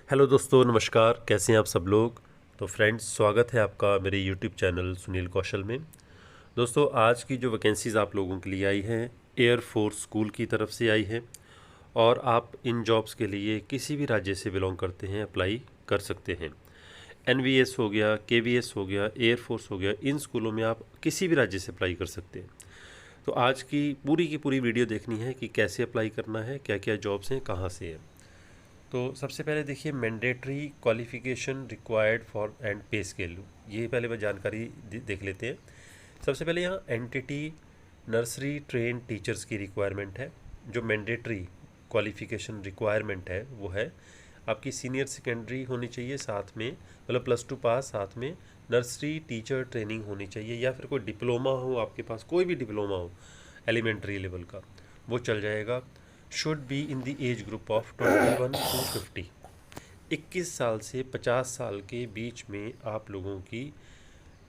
Hello दोस्तों, नमस्कार। कैसे हैं आप सब लोग। तो फ्रेंड्स, स्वागत है आपका मेरे यूट्यूब चैनल सुनील कौशल में। दोस्तों, आज की जो वैकेंसीज़ आप लोगों के लिए आई हैं, एयर फोर्स स्कूल की तरफ से आई है और आप इन जॉब्स के लिए किसी भी राज्य से बिलोंग करते हैं अप्लाई कर सकते हैं। एनवीएस हो गया, केवीएस हो गया, एयर फोर्स हो गया, इन स्कूलों में आप किसी भी राज्य से अप्लाई कर सकते हैं। तो आज की पूरी वीडियो देखनी है कि कैसे अप्लाई करना है, क्या क्या जॉब्स हैं, कहाँ से हैं। तो सबसे पहले देखिए, mandatory qualification required for and पे स्केल, ये पहले मैं जानकारी देख लेते हैं। सबसे पहले यहाँ एंटिटी नर्सरी ट्रेन टीचर्स की रिक्वायरमेंट है। जो मैंडेटरी क्वालिफिकेशन रिक्वायरमेंट है वो है आपकी सीनियर सेकेंडरी होनी चाहिए, साथ में मतलब +2 पास, साथ में नर्सरी टीचर ट्रेनिंग होनी चाहिए, या फिर कोई डिप्लोमा हो आपके पास, कोई भी डिप्लोमा हो एलिमेंट्री लेवल का, वो चल जाएगा। Should be in the age group of 21 to 50, 21 साल से 50 साल के बीच में आप लोगों की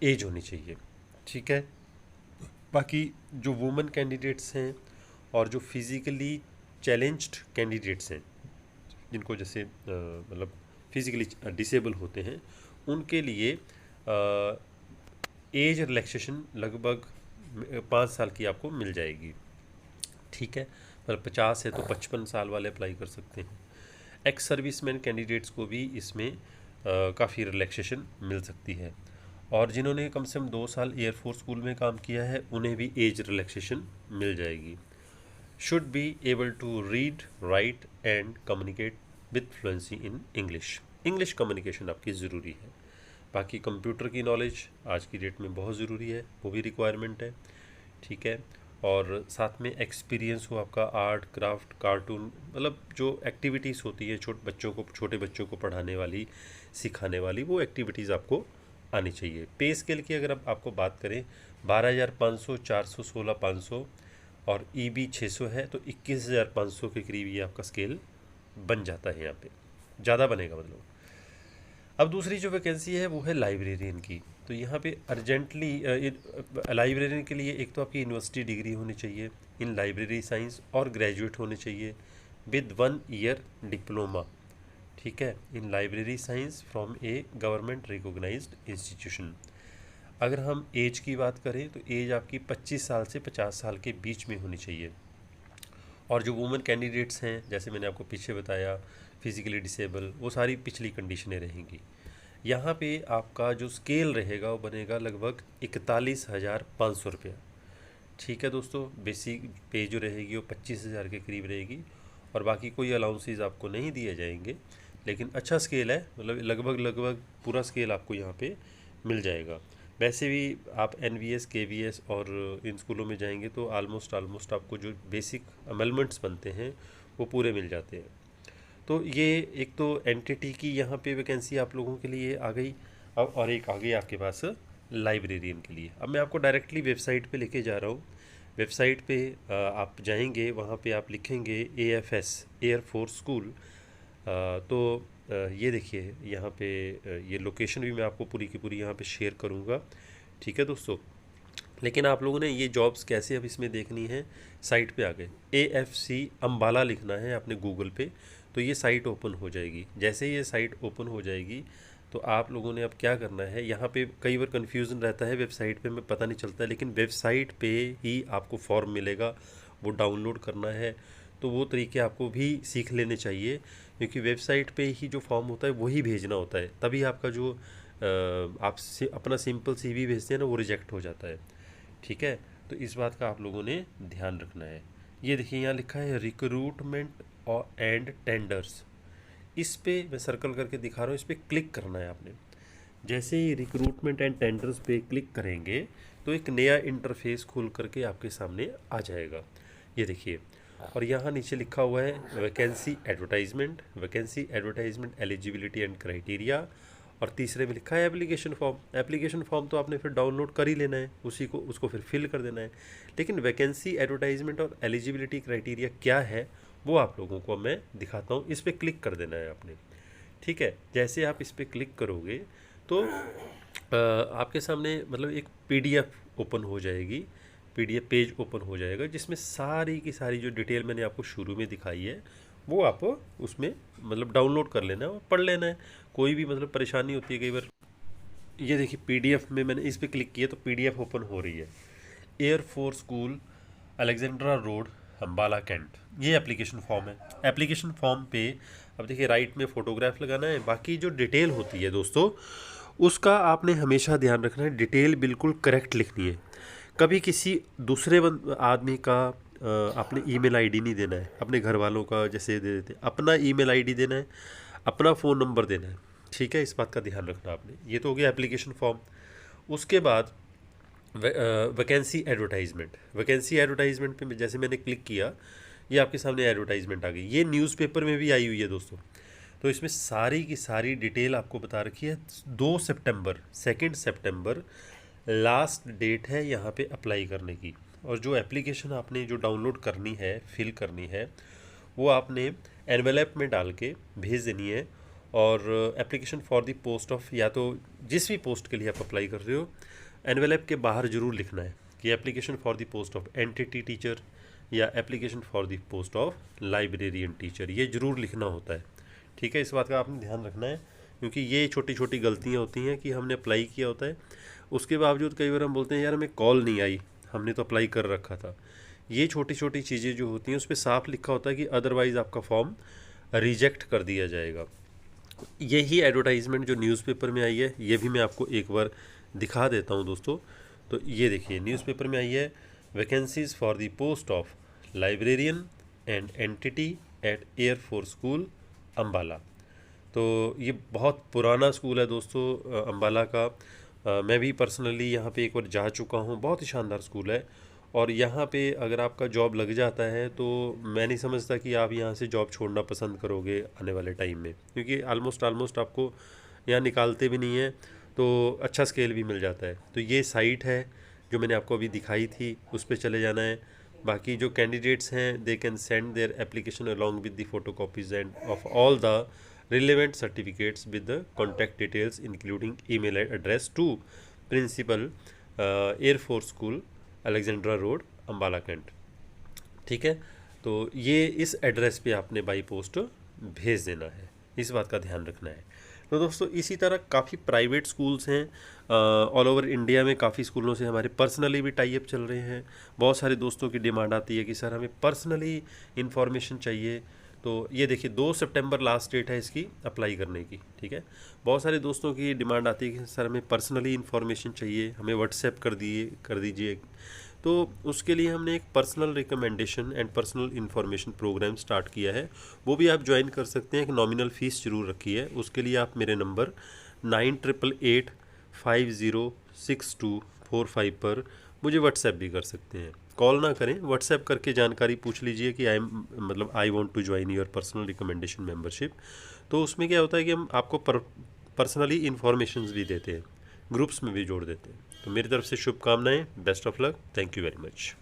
एज होनी चाहिए। ठीक है। बाकी जो वुमेन कैंडिडेट्स हैं और जो फिज़िकली चैलेंज्ड कैंडिडेट्स हैं, जिनको जैसे मतलब फिज़िकली डिसेबल होते हैं, उनके लिए एज रिलैक्सेशन लगभग 5 साल की आपको मिल जाएगी। ठीक है। मतलब 50 है तो 55 साल वाले अप्लाई कर सकते हैं। एक्स सर्विसमैन कैंडिडेट्स को भी इसमें काफ़ी रिलैक्सेशन मिल सकती है, और जिन्होंने कम से कम 2 साल एयरफोर्स स्कूल में काम किया है उन्हें भी एज रिलैक्सेशन मिल जाएगी। Should be able to read, write and communicate with fluency in English, English communication आपकी ज़रूरी है। बाकी कंप्यूटर की नॉलेज आज की डेट में बहुत ज़रूरी है, वो भी रिक्वायरमेंट है। ठीक है। और साथ में एक्सपीरियंस हो आपका आर्ट, क्राफ्ट, कार्टून, मतलब जो एक्टिविटीज़ होती है छोटे बच्चों को पढ़ाने वाली, सिखाने वाली, वो एक्टिविटीज़ आपको आनी चाहिए। पे स्केल की अगर आपको बात करें, 12,500, 400, 16,500 और ईबी 600 है, तो 21,500 के करीब ये आपका स्केल बन जाता है। यहाँ पे ज़्यादा बनेगा मतलब। अब दूसरी जो वैकेंसी है वो है लाइब्रेरियन की। तो यहाँ पे अर्जेंटली लाइब्रेरियन के लिए एक तो आपकी यूनिवर्सिटी डिग्री होनी चाहिए इन लाइब्रेरी साइंस और ग्रेजुएट होने चाहिए विद 1 ईयर डिप्लोमा। ठीक है, in library science from a government recognised institution. अगर हम एज की बात करें तो एज आपकी 25 साल से 50 साल के बीच में होनी चाहिए। और जो वुमेन कैंडिडेट्स हैं, जैसे मैंने आपको पीछे बताया, फिज़िकली डिसेबल, वो सारी पिछली कंडीशनें रहेंगी। यहाँ पे आपका जो स्केल रहेगा वो बनेगा लगभग 41,500 रुपया। ठीक है दोस्तों, बेसिक पे जो रहेगी वो 25,000 के करीब रहेगी, और बाकी कोई अलाउंसेस आपको नहीं दिए जाएंगे। लेकिन अच्छा स्केल है, मतलब लगभग पूरा स्केल आपको यहाँ पे मिल जाएगा। वैसे भी आप एनवीएस, केवीएस और इन स्कूलों में जाएंगे तो आलमोस्ट आपको जो बेसिक अमेलमेंट्स बनते हैं वो पूरे मिल जाते हैं। तो ये एक तो एंटिटी की यहाँ पे वैकेंसी आप लोगों के लिए आ गई। अब और एक आ गई आपके पास लाइब्रेरियन के लिए। अब मैं आपको डायरेक्टली वेबसाइट पे लेके जा रहा हूँ। वेबसाइट पे आप जाएंगे, वहाँ पे आप लिखेंगे AFS, एयर फोर्स स्कूल। तो ये देखिए यहाँ पे ये लोकेशन भी मैं आपको पूरी की पूरी यहाँ पे शेयर करूँगा। ठीक है दोस्तों। लेकिन आप लोगों ने ये जॉब्स कैसे अब इसमें देखनी है, साइट पे आ गए, AFC अम्बाला लिखना है आपने गूगल पे, तो ये साइट ओपन हो जाएगी। जैसे ही ये साइट ओपन हो जाएगी तो आप लोगों ने अब क्या करना है, यहाँ पे कई बार कन्फ्यूज़न रहता है वेबसाइट पे, हमें पता नहीं चलता है, लेकिन वेबसाइट पे ही आपको फॉर्म मिलेगा, वो डाउनलोड करना है। तो वो तरीके आपको भी सीख लेने चाहिए, क्योंकि वेबसाइट पे ही जो फॉर्म होता है वही भेजना होता है, तभी आपका जो आप अपना सिंपल CV भेजते हैं ना, वो रिजेक्ट हो जाता है। ठीक है। तो इस बात का आप लोगों ने ध्यान रखना है। ये देखिए यहाँ लिखा है रिक्रूटमेंट और एंड टेंडर्स, इस पे मैं सर्कल करके दिखा रहा हूँ, इस पर क्लिक करना है आपने। जैसे ही रिक्रूटमेंट एंड टेंडर्स पे क्लिक करेंगे तो एक नया इंटरफेस खुल करके आपके सामने आ जाएगा। ये देखिए, और यहाँ नीचे लिखा हुआ है vacancy advertisement eligibility and criteria, और तीसरे में लिखा है एप्लीकेशन फॉर्म। एप्लीकेशन फॉर्म तो आपने फिर डाउनलोड कर ही लेना है, उसको फिर फिल कर देना है। लेकिन वैकेंसी एडवर्टाइजमेंट और एलिजिबिलिटी क्राइटेरिया क्या है वो आप लोगों को मैं दिखाता हूँ। इस पर क्लिक कर देना है आपने। ठीक है। जैसे आप इस पर क्लिक करोगे तो आपके सामने मतलब एक PDF ओपन हो जाएगी, PDF पेज ओपन हो जाएगा, जिसमें सारी की सारी जो डिटेल मैंने आपको शुरू में दिखाई है वो आप उसमें मतलब डाउनलोड कर लेना है और पढ़ लेना है। कोई भी मतलब परेशानी होती है कई बार। ये देखिए पीडीएफ में मैंने इस पर क्लिक किया तो पीडीएफ ओपन हो रही है। Air force school Alexandra road Ambala cantt, ये एप्लीकेशन फॉर्म है। एप्लीकेशन फॉर्म पे अब देखिए राइट में फ़ोटोग्राफ लगाना है। बाकी जो डिटेल होती है दोस्तों, उसका आपने हमेशा ध्यान रखना है, डिटेल बिल्कुल करेक्ट लिखनी है। कभी किसी दूसरे आदमी का आपने ईमेल आईडी नहीं देना है, अपने घर वालों का जैसे दे देते, अपना ईमेल आईडी देना है, अपना फ़ोन नंबर देना है। ठीक है, इस बात का ध्यान रखना आपने। ये तो हो गया एप्लीकेशन फॉर्म। उसके बाद वैकेंसी एडवर्टाइजमेंट। वैकेंसी एडवर्टाइजमेंट पे जैसे मैंने क्लिक किया, ये आपके सामने एडवर्टाइजमेंट आ गई। ये न्यूज़पेपर में भी आई हुई है दोस्तों। तो इसमें सारी की सारी डिटेल आपको बता रखी है। 2 सितंबर 2 सितंबर लास्ट डेट है यहाँ पे अप्लाई करने की। और जो एप्लीकेशन आपने जो डाउनलोड करनी है, फिल करनी है, वो आपने एनवेलप में डाल के भेज देनी है। और application for the post of, या तो जिस भी पोस्ट के लिए आप अप्लाई कर रहे हो, एनवेलप के बाहर ज़रूर लिखना है कि application for the post of NTT teacher या application for the post of librarian teacher, ये ज़रूर लिखना होता है। ठीक है, इस बात का आपने ध्यान रखना है, क्योंकि ये छोटी छोटी गलतियाँ होती हैं कि हमने अप्लाई किया होता है, उसके बावजूद कई बार हम बोलते हैं यार हमें कॉल नहीं आई, हमने तो अप्लाई कर रखा था। ये छोटी छोटी चीज़ें जो होती हैं उस पर साफ लिखा होता है कि अदरवाइज़ आपका फॉर्म रिजेक्ट कर दिया जाएगा। यही एडवर्टाइजमेंट जो न्यूज़पेपर में आई है, ये भी मैं आपको एक बार दिखा देता हूँ दोस्तों। तो ये देखिए न्यूज़पेपर में आई है, vacancies for the post of librarian and entity at Air force School Ambala. तो ये बहुत पुराना स्कूल है दोस्तों अम्बाला का। मैं भी पर्सनली यहाँ पे एक बार जा चुका हूँ। बहुत ही शानदार स्कूल है। और यहाँ पे अगर आपका जॉब लग जाता है तो मैं नहीं समझता कि आप यहाँ से जॉब छोड़ना पसंद करोगे आने वाले टाइम में, क्योंकि आलमोस्ट आपको यहाँ निकालते भी नहीं है, तो अच्छा स्केल भी मिल जाता है। तो ये साइट है जो मैंने आपको अभी दिखाई थी, उस पर चले जाना है। बाकी जो कैंडिडेट्स हैं they can send their application along with the photo copies and of all the relevant certificates with the contact details including email address to principal air force school Alexandra road Ambala cantt. ठीक है, तो ये इस address पे आपने by post भेज देना है, इस बात का ध्यान रखना है। तो दोस्तों इसी तरह काफ़ी प्राइवेट स्कूल्स हैं ऑल ओवर इंडिया में। काफ़ी स्कूलों से हमारे पर्सनली भी टाई अप चल रहे हैं। बहुत सारे दोस्तों की डिमांड आती है कि सर हमें पर्सनली इन्फॉर्मेशन चाहिए। तो ये देखिए 2 सितंबर लास्ट डेट है इसकी अप्लाई करने की। ठीक है, बहुत सारे दोस्तों की डिमांड आती है कि सर हमें पर्सनली इन्फॉर्मेशन चाहिए, हमें व्हाट्सएप कर दीजिए। तो उसके लिए हमने एक personal recommendation and personal information programme start किया है, वो भी आप ज्वाइन कर सकते हैं। एक नॉमिनल फ़ीस ज़रूर रखी है। उसके लिए आप मेरे नंबर 9888506245 पर मुझे व्हाट्सएप भी कर सकते हैं। कॉल ना करें, व्हाट्सएप करके जानकारी पूछ लीजिए कि I want to join your personal recommendation membership. तो उसमें क्या होता है कि हम आपको पर्सनली इन्फॉर्मेशंस भी देते हैं, ग्रुप्स में भी जोड़ देते हैं। तो मेरी तरफ से शुभकामनाएं, best of luck, thank you very much.